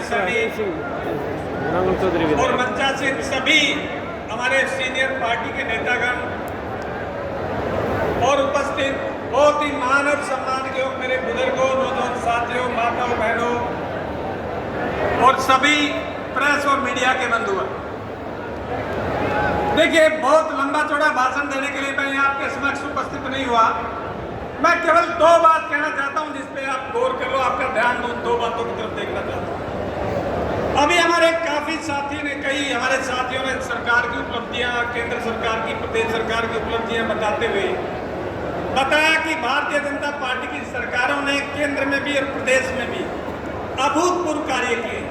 सभी और मंचासीन सभी हमारे सीनियर पार्टी के नेतागण और उपस्थित बहुत ही मान और सम्मान के मेरे बुजुर्गों, नौजवान साथियों, माताओं, बहनों और सभी प्रेस और मीडिया के बंधुओं, देखिए बहुत लंबा चौड़ा भाषण देने के लिए मैं आपके समक्ष उपस्थित नहीं हुआ। मैं केवल दो बात कहना चाहता हूं जिस पे आप गौर कर लो, आपका ध्यान दो बातों की तरफ देखना चाहता हूं। अभी हमारे काफी साथी ने हमारे साथियों ने सरकार की उपलब्धियां, केंद्र सरकार की, प्रदेश सरकार की उपलब्धियां बताते हुए बताया कि भारतीय जनता पार्टी की सरकारों ने केंद्र में भी और प्रदेश में भी अभूतपूर्व कार्य किए।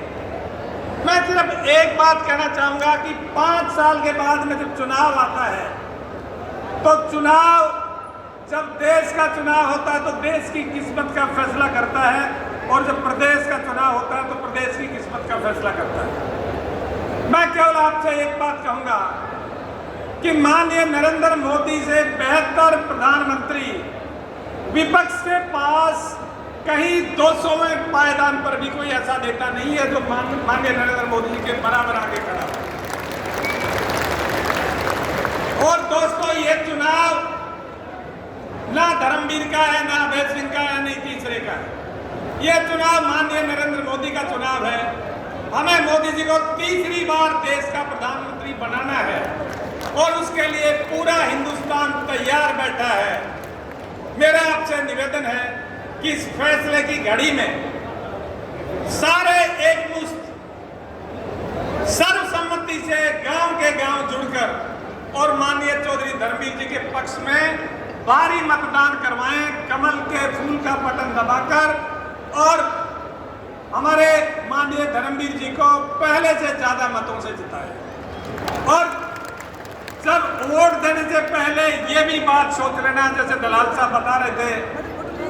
मैं सिर्फ एक बात कहना चाहूंगा कि 5 साल के बाद में जब चुनाव आता है तो जब देश का चुनाव होता है तो देश की किस्मत का फैसला करता है, और जब प्रदेश का चुनाव होता है तो प्रदेश की किस्मत का फैसला करता है। मैं केवल आपसे एक बात कहूंगा कि माननीय नरेंद्र मोदी से बेहतर प्रधानमंत्री विपक्ष के पास कहीं 200वें पायदान पर भी कोई ऐसा नेता नहीं है जो माननीय नरेंद्र मोदी जी के बराबर आगे खड़ा है। और दोस्तों, ये चुनाव ना धर्मवीर का है, ना अभय सिंह का है, नहीं तीसरे का है। यह चुनाव माननीय नरेंद्र मोदी का चुनाव है। हमें मोदी जी को तीसरी बार देश का प्रधानमंत्री बनाना है और उसके लिए पूरा हिंदुस्तान तैयार बैठा है। मेरा आपसे निवेदन है कि इस फैसले की घड़ी में सारे एकमुश्त सर्वसम्मति से गांव के गांव जुड़कर और माननीय चौधरी धर्मवीर जी के पक्ष में भारी मतदान करवाएं, कमल के फूल का बटन दबाकर, और हमारे माननीय धर्मवीर जी को पहले से ज्यादा मतों से जिताएं। और जब वोट देने से पहले ये भी बात सोच लेना, जैसे दलाल साहब बता रहे थे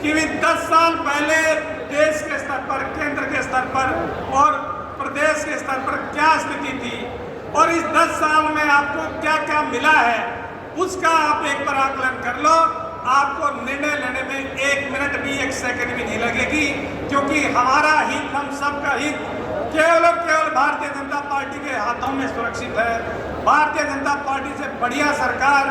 कि 10 साल पहले देश के स्तर पर, केंद्र के स्तर पर और प्रदेश के स्तर पर क्या स्थिति थी और इस 10 साल में आपको क्या क्या मिला है, उसका आप एक बार आकलन कर लो। आपको निर्णय लेने में 1 मिनट भी, 1 सेकंड भी नहीं लगेगी, क्योंकि हमारा हित, हम सबका हित केवल और केवल भारतीय जनता पार्टी के हाथों में सुरक्षित है। भारतीय जनता पार्टी से बढ़िया सरकार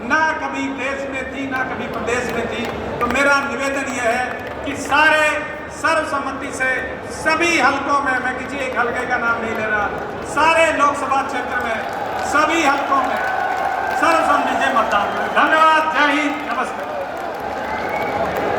ना कभी देश में थी, ना कभी प्रदेश में थी। तो मेरा निवेदन यह है कि सारे सर्वसम्मति से सभी हलकों में, मैं किसी एक हलके का नाम नहीं ले रहा, सारे लोकसभा क्षेत्र में सभी हलकों में सर्वसम्मति से मतदान करें। धन्यवाद, जय हिंद, नमस्कार।